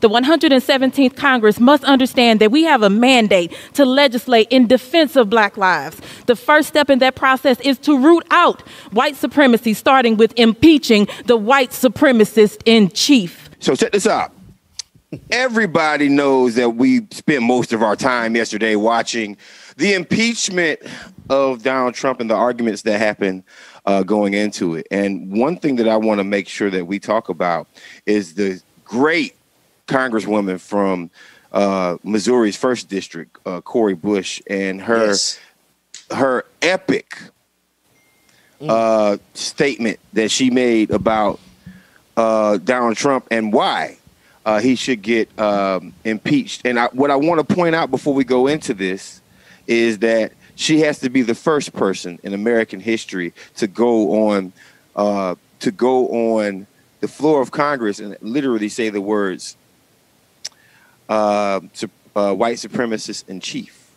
The 117th Congress must understand that we have a mandate to legislate in defense of Black lives. The first step in that process is to root out white supremacy, starting with impeaching the white supremacist in chief. So check this out. Everybody knows that we spent most of our time yesterday watching the impeachment of Donald Trump and the arguments that happened going into it. And one thing that I want to make sure that we talk about is the great Congresswoman from Missouri's 1st District, Cori Bush, and her epic statement that she made about Donald Trump and why he should get impeached. And what I want to point out before we go into this is that she has to be the first person in American history to go on the floor of Congress and literally say the words white supremacist in chief.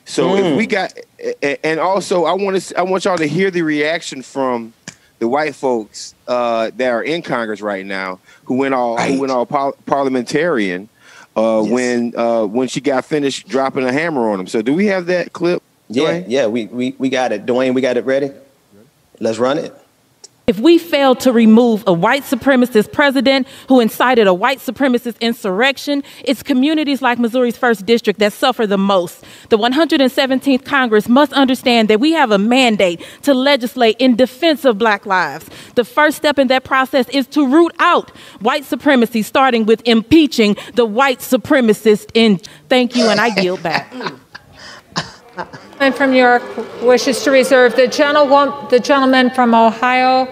So if we got, and also I want y'all to hear the reaction from the white folks that are in Congress right now who went all parliamentarian when she got finished dropping a hammer on them. So do we have that clip? Yeah, Dwayne? We got it. Dwayne, we got it ready. Let's run it. If we fail to remove a white supremacist president who incited a white supremacist insurrection, it's communities like Missouri's 1st District that suffer the most. The 117th Congress must understand that we have a mandate to legislate in defense of Black lives. The first step in that process is to root out white supremacy, starting with impeaching the white supremacist in. Thank you, and I yield back. And from New York wishes to reserve the gentleman from Ohio.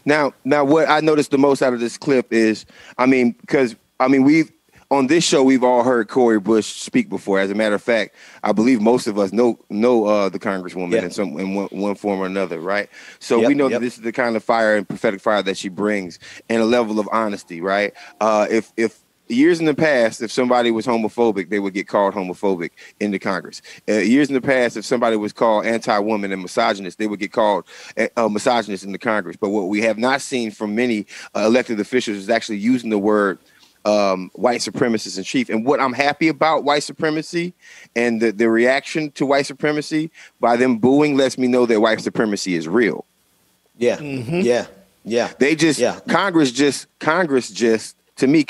Now, what I noticed the most out of this clip is, we've on this show we've all heard Cori Bush speak before. As a matter of fact, I believe most of us know the Congresswoman in one form or another, right? So we know that this is the kind of fire and prophetic fire that she brings, and a level of honesty, right? If years in the past, if somebody was homophobic, they would get called homophobic in the Congress. Years in the past, if somebody was called anti-woman and misogynist, they would get called misogynist in the Congress. But what we have not seen from many elected officials is actually using the word white supremacist in chief. And what I'm happy about white supremacy and the reaction to white supremacy by them booing lets me know that white supremacy is real. Yeah. Mm-hmm. Yeah. They just, Congress just, to me,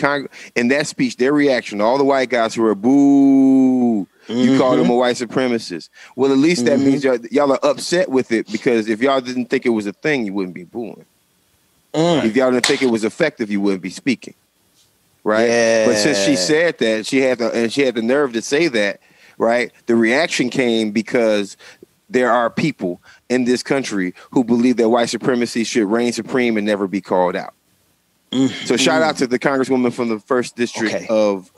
in that speech, their reaction to all the white guys who are boo, you call them a white supremacist. Well, at least that means y'all are upset with it, because if y'all didn't think it was a thing, you wouldn't be booing. If y'all didn't think it was effective, you wouldn't be speaking. Right. Yeah. But since she said that, she had the nerve to say that. Right. The reaction came because there are people in this country who believe that white supremacy should reign supreme and never be called out. So shout out to the Congresswoman from the 1st District of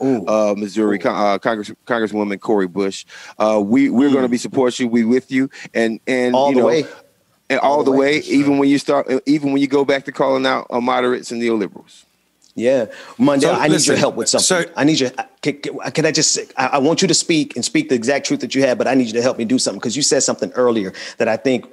Missouri, Congresswoman Cori Bush. We're going to be supporting you. We with you, and all the way, and all the way. Even when you go back to calling out moderates and neoliberals. Yeah, Mondale, I need your help with something. I need your. Can I just? I want you to speak the exact truth that you have, but I need you to help me do something, because you said something earlier that I think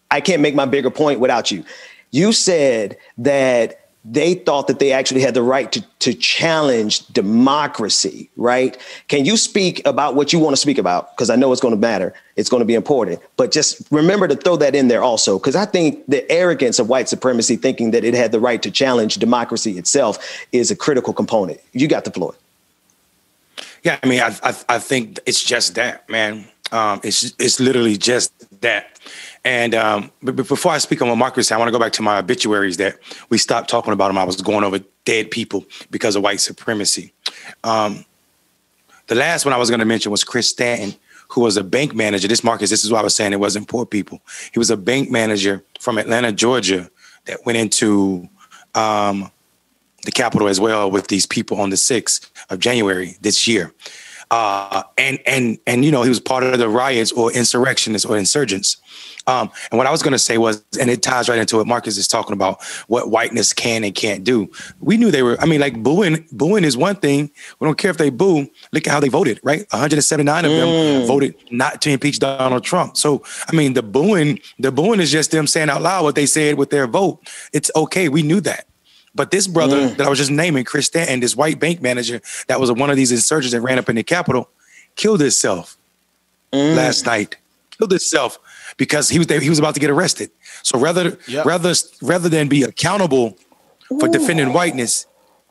I can't make my bigger point without you. You said that they thought that they actually had the right to challenge democracy, right? Can you speak about what you want to speak about? Because I know it's going to matter. It's going to be important. But just remember to throw that in there also, because I think the arrogance of white supremacy, thinking that it had the right to challenge democracy itself, is a critical component. You got the floor. Yeah, I mean, I think it's just that, man. It's literally just that. And but before I speak on what Marcus said, I want to go back to my obituaries that we stopped talking about them. I was going over dead people because of white supremacy. The last one I was going to mention was Chris Stanton, who was a bank manager. This is why I was saying it wasn't poor people. He was a bank manager from Atlanta, Georgia, that went into the Capitol as well with these people on the 6th of January this year. And he was part of the riots or insurrectionists or insurgents. And what I was going to say was, and it ties right into what Marcus is talking about, what whiteness can and can't do. We knew they were, booing is one thing. We don't care if they boo. Look at how they voted, right? 179 of them voted not to impeach Donald Trump. So, the booing is just them saying out loud what they said with their vote. It's okay. We knew that. But this brother that I was just naming, Chris Stanton, this white bank manager that was one of these insurgents that ran up in the Capitol, killed himself last night. Killed himself because he was about to get arrested. So rather than be accountable for defending whiteness,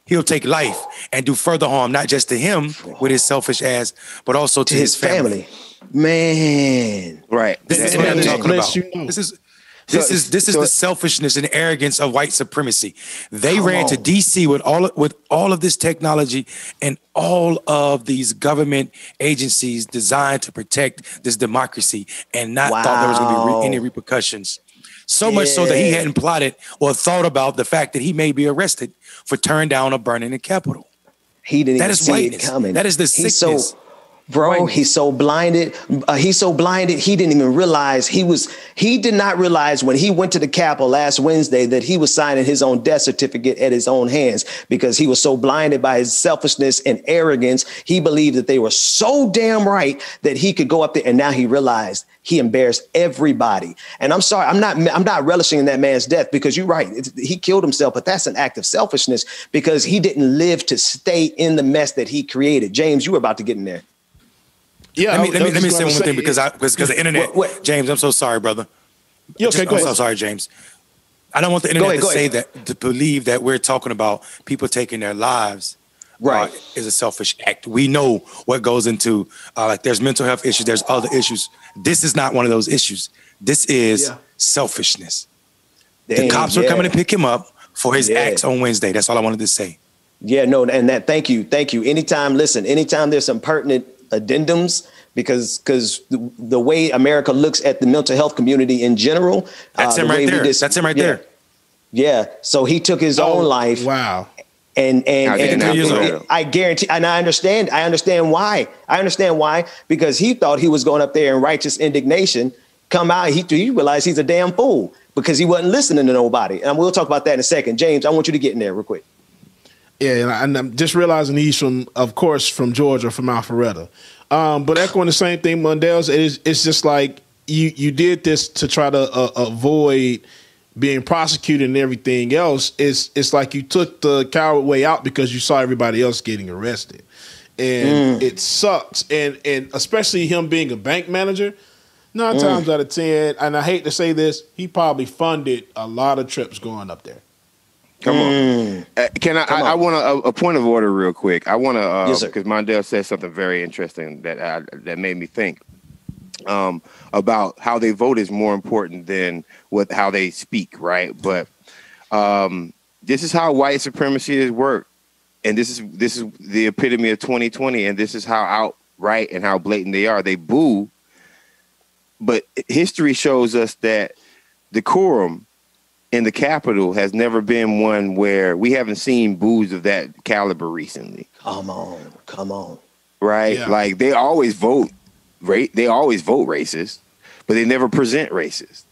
he'll take life and do further harm, not just to him with his selfish ass, but also to his family. Man, right. This is what I'm talking about. This is the selfishness and arrogance of white supremacy. They ran to DC with all of this technology and all of these government agencies designed to protect this democracy, and not thought there was going to be any repercussions. So much so that he hadn't plotted or thought about the fact that he may be arrested for tearing down or burning the Capitol. He didn't even see it coming. That is the sickness. Bro, he's so blinded. He didn't even realize he did not realize when he went to the Capitol last Wednesday that he was signing his own death certificate at his own hands, because he was so blinded by his selfishness and arrogance. He believed that they were so damn right that he could go up there, and now he realized he embarrassed everybody. And I'm sorry, I'm not relishing in that man's death, because you're right. He killed himself, but that's an act of selfishness because he didn't live to stay in the mess that he created. James, you were about to get in there. Yeah, let me say one thing because the internet. James, I'm so sorry, brother. You okay? I'm so sorry, James. I don't want the internet to say that, to believe that we're talking about people taking their lives. Right, is a selfish act. We know what goes into like there's mental health issues, there's other issues. This is not one of those issues. This is selfishness. The cops were coming to pick him up for his acts on Wednesday. That's all I wanted to say. Yeah, no, and thank you. Anytime there's some pertinent addendums, because the way America looks at the mental health community in general. That's him right there. That's him right there. Yeah. So he took his own life. Wow. And I guarantee, and I understand why. Because he thought he was going up there in righteous indignation. Come out, he realized he's a damn fool because he wasn't listening to nobody. And we'll talk about that in a second. James, I want you to get in there real quick. Yeah, and I'm just realizing he's from Georgia, from Alpharetta. But echoing the same thing, Mundell's, it's just like you did this to try to avoid being prosecuted and everything else. It's like you took the coward way out because you saw everybody else getting arrested. And it sucks. And especially him being a bank manager, 9 times out of 10, and I hate to say this, he probably funded a lot of trips going up there. Come on. I want a point of order real quick. I want to, because Mondale said something very interesting that made me think about how they vote is more important than how they speak, right? But this is how white supremacy is worked. And this is the epitome of 2020. And this is how outright and how blatant they are. They boo. But history shows us that decorum in the Capitol has never been one where we haven't seen boos of that caliber recently. Come on. Right? Yeah. Like they always vote racist, but they never present racist.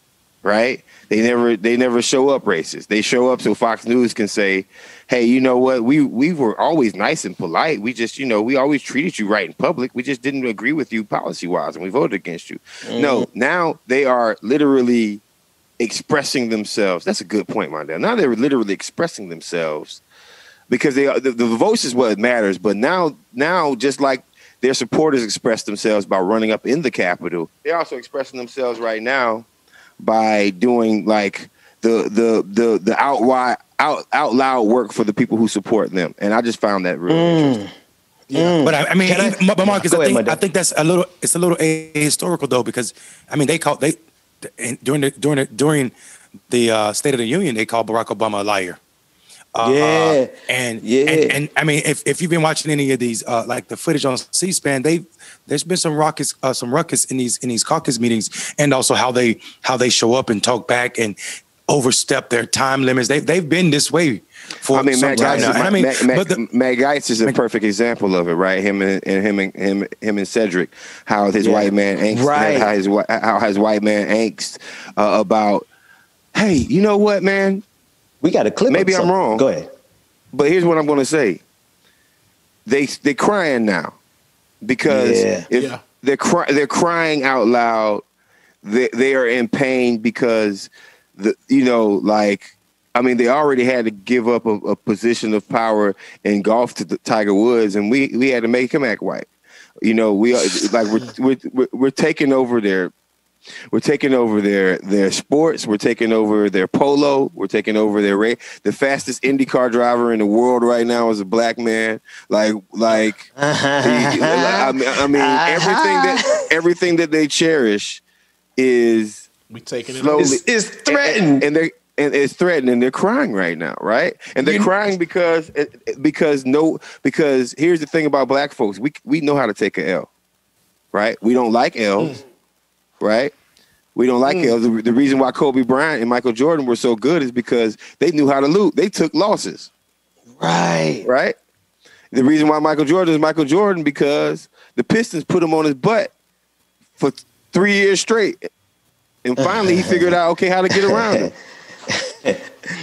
Right? They never show up racist. They show up so Fox News can say, hey, you know what? We were always nice and polite. We just, we always treated you right in public. We just didn't agree with you policy-wise, and we voted against you. No, now they are literally expressing themselves. That's a good point, Mondale. Now they're literally expressing themselves because the voice is what matters. But now, just like their supporters express themselves by running up in the Capitol, they're also expressing themselves right now by doing like the out loud work for the people who support them. And I just found that really interesting. Yeah. But I mean, but Marcus, I think that's a little ahistorical though, because I mean during the State of the Union, they called Barack Obama a liar. And I mean, if you've been watching any of these, like the footage on C-SPAN, there's been some ruckus in these caucus meetings, and also how they show up and talk back and overstep their time limits. They've been this way for some time now. Matt Gaetz is a perfect example of it, right? Him and Cedric, how his white man angst, how his white man angst about, hey, you know what, man? We got a clip. Maybe I'm wrong. Go ahead. But here's what I'm going to say. They're crying now because they're crying out loud. They are in pain because I mean, they already had to give up a position of power in golf to Tiger Woods, and we had to make him act white. You know, we're taking over their sports. We're taking over their polo. We're taking over their race. The fastest IndyCar driver in the world right now is a black man. I mean, everything that they cherish is slowly is threatened, and it's threatened, and they're crying right now, right? And they're crying because here's the thing about black folks: we know how to take a L, right? We don't like L's, right? We don't like L's. The reason why Kobe Bryant and Michael Jordan were so good is because they knew how to lose. They took losses, right. The reason why Michael Jordan is Michael Jordan because the Pistons put him on his butt for 3 years straight. And finally, he figured out how to get around it.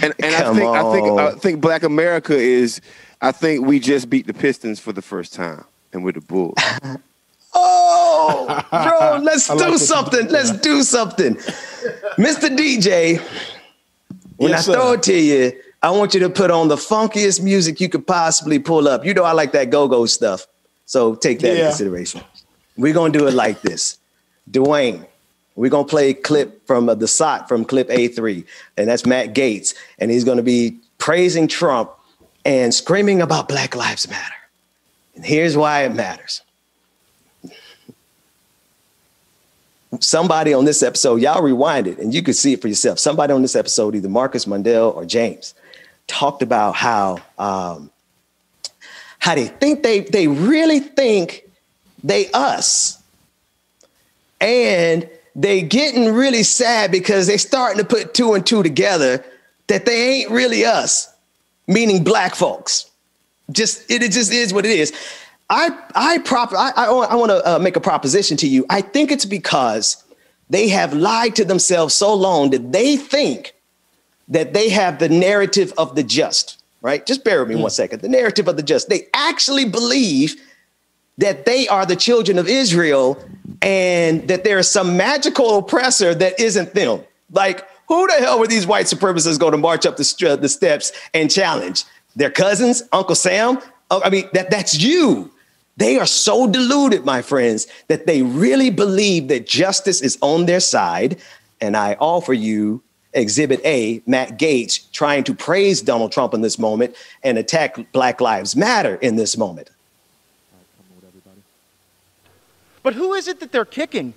And I think Black America is. I think we just beat the Pistons for the first time, and we're the Bulls. Oh, bro, let's do something. Let's do something, Mr. DJ. When I throw it to you, I want you to put on the funkiest music you could possibly pull up. You know, I like that go-go stuff, so take that in consideration. We're gonna do it like this, Dwayne. We're going to play a clip from the SOT from clip A3, and that's Matt Gaetz, and he's going to be praising Trump and screaming about Black Lives Matter. And here's why it matters. Somebody on this episode, y'all rewind it, and you can see it for yourself. Somebody on this episode, either Marcus, Mundell, or James, talked about how they think they really think they us. And they getting really sad because they starting to put 2 and 2 together that they ain't really us, meaning black folks. It just is what it is. I want to make a proposition to you. I think it's because they have lied to themselves so long that they think that they have the narrative of the just, right? Just bear with me 1 second. The narrative of the just. They actually believe that they are the children of Israel and that there is some magical oppressor that isn't them. Like, who the hell were these white supremacists going to march up the steps and challenge? Their cousins, Uncle Sam? I mean, that's you. They are so deluded, my friends, that they really believe that justice is on their side. And I offer you Exhibit A, Matt Gaetz, trying to praise Donald Trump in this moment and attack Black Lives Matter in this moment. But who is it that they're kicking?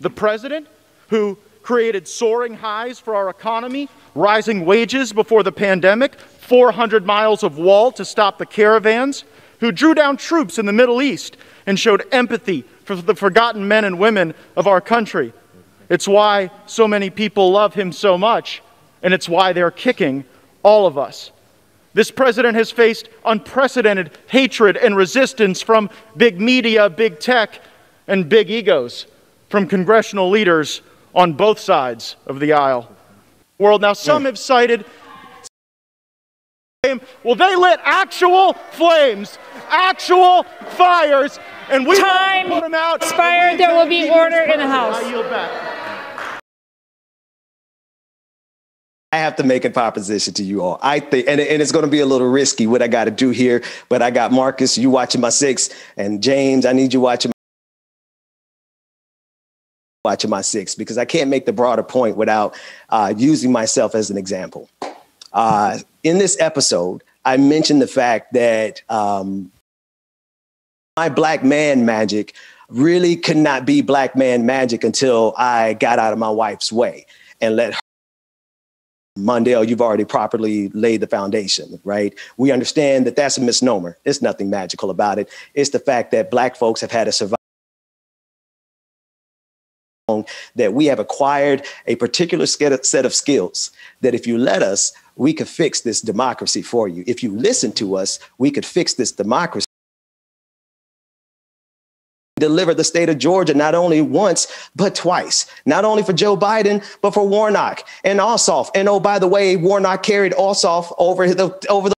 The president, who created soaring highs for our economy, rising wages before the pandemic, 400 miles of wall to stop the caravans, who drew down troops in the Middle East and showed empathy for the forgotten men and women of our country. It's why so many people love him so much, and it's why they're kicking all of us. This president has faced unprecedented hatred and resistance from big media, big tech, and big egos from congressional leaders on both sides of the aisle. Now, some have cited, well, they lit actual flames, actual fires, and we put them out. Expired. There will be order in the House. I yield back. I have to make a proposition to you all. I think, and it's going to be a little risky what I got to do here, but I got Marcus, you watching my 6, and James, I need you watching my 6, because I can't make the broader point without using myself as an example. In this episode, I mentioned the fact that my black man magic really could not be black man magic until I got out of my wife's way and let her. Mundell, you've already properly laid the foundation, right? We understand that that's a misnomer. There's nothing magical about it. It's the fact that black folks have had to survive, that we have acquired a particular set of skills that if you let us, we could fix this democracy for you. If you listen to us, we could fix this democracy. Deliver the state of Georgia not only once, but twice. Not only for Joe Biden, but for Warnock and Ossoff. And oh, by the way, Warnock carried Ossoff over the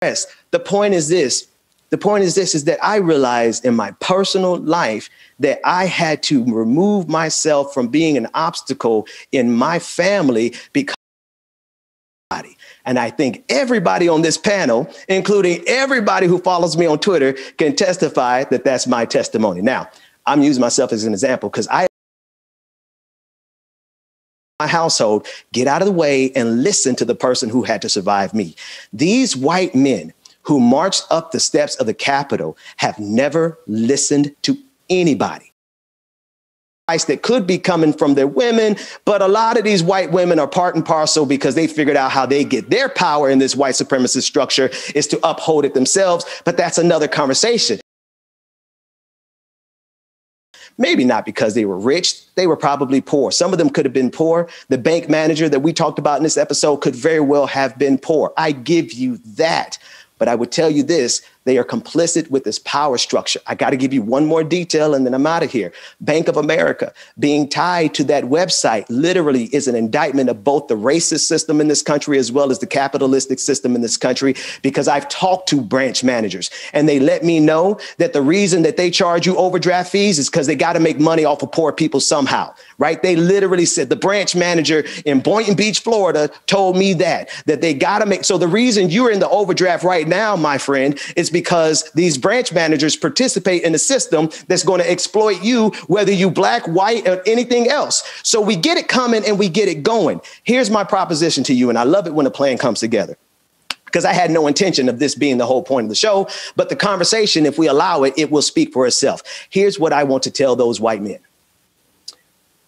rest. The point is this. The point is this, is that I realized in my personal life that I had to remove myself from being an obstacle in my family because and I think everybody on this panel, including everybody who follows me on Twitter, can testify that that's my testimony. Now, I'm using myself as an example because my household, get out of the way and listen to the person who had to survive me. These white men who marched up the steps of the Capitol have never listened to anybody. That could be coming from their women, but a lot of these white women are part and parcel because they figured out how they get their power in this white supremacist structure is to uphold it themselves. But that's another conversation. Maybe not because they were rich. They were probably poor. Some of them could have been poor. The bank manager that we talked about in this episode could very well have been poor. I give you that. But I would tell you this, they are complicit with this power structure. I got to give you one more detail and then I'm out of here. Bank of America being tied to that website literally is an indictment of both the racist system in this country as well as the capitalistic system in this country, because I've talked to branch managers and they let me know that the reason that they charge you overdraft fees is because they got to make money off of poor people somehow, right? They literally said the branch manager in Boynton Beach, Florida told me that they got to make. So the reason you're in the overdraft right now, my friend, is because these branch managers participate in a system that's going to exploit you, whether you black, white, or anything else. So we get it coming and we get it going. Here's my proposition to you, and I love it when a plan comes together, because I had no intention of this being the whole point of the show, but the conversation, if we allow it, it will speak for itself. Here's what I want to tell those white men.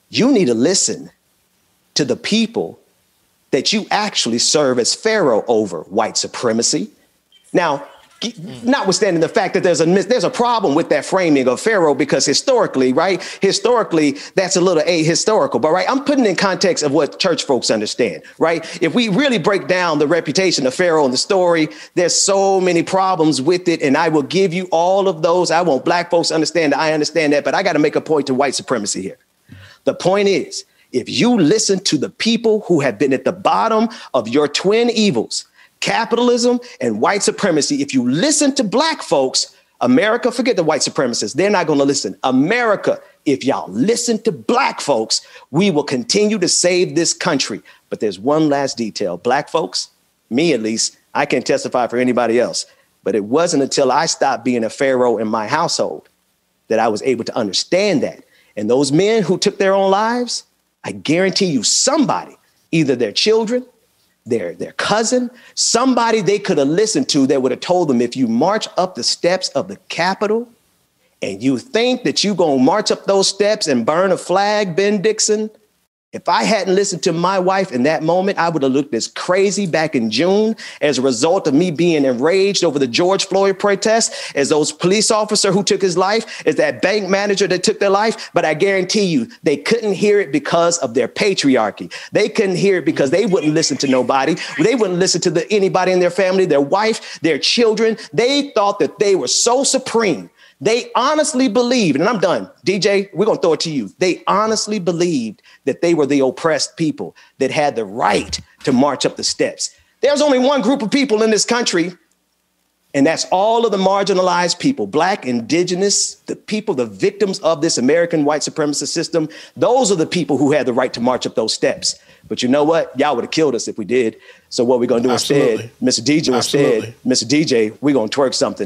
You need to listen to the people that you actually serve as pharaoh over, white supremacy. Now, notwithstanding the fact that there's a problem with that framing of pharaoh, because historically, right? Historically, that's a little ahistorical, but right, I'm putting in context of what church folks understand, right? If we really break down the reputation of pharaoh in the story, there's so many problems with it, and I will give you all of those. I want black folks to understand that I understand that, but I got to make a point to white supremacy here. The point is, if you listen to the people who have been at the bottom of your twin evils, capitalism and white supremacy, if you listen to black folks, America, forget the white supremacists, they're not going to listen. America, if y'all listen to black folks, we will continue to save this country. But there's one last detail. Black folks, me at least, I can't testify for anybody else, but it wasn't until I stopped being a pharaoh in my household that I was able to understand that. And those men who took their own lives, I guarantee you somebody, either their children, their cousin, somebody they could have listened to that would have told them, if you march up the steps of the Capitol and you think that you're going to march up those steps and burn a flag, Ben Dixon, if I hadn't listened to my wife in that moment, I would have looked as crazy back in June as a result of me being enraged over the George Floyd protest, as those police officer who took his life, as that bank manager that took their life. But I guarantee you, they couldn't hear it because of their patriarchy. They couldn't hear it because they wouldn't listen to nobody. They wouldn't listen to anybody in their family, their wife, their children. They thought that they were so supreme. They honestly believed, and I'm done, DJ, we're going to throw it to you. They honestly believed that they were the oppressed people that had the right to march up the steps. There's only one group of people in this country, and that's all of the marginalized people, black, indigenous, the people, the victims of this American white supremacist system. Those are the people who had the right to march up those steps. But you know what? Y'all would have killed us if we did. So what we're going to do instead, Mr. DJ, we're going to twerk something.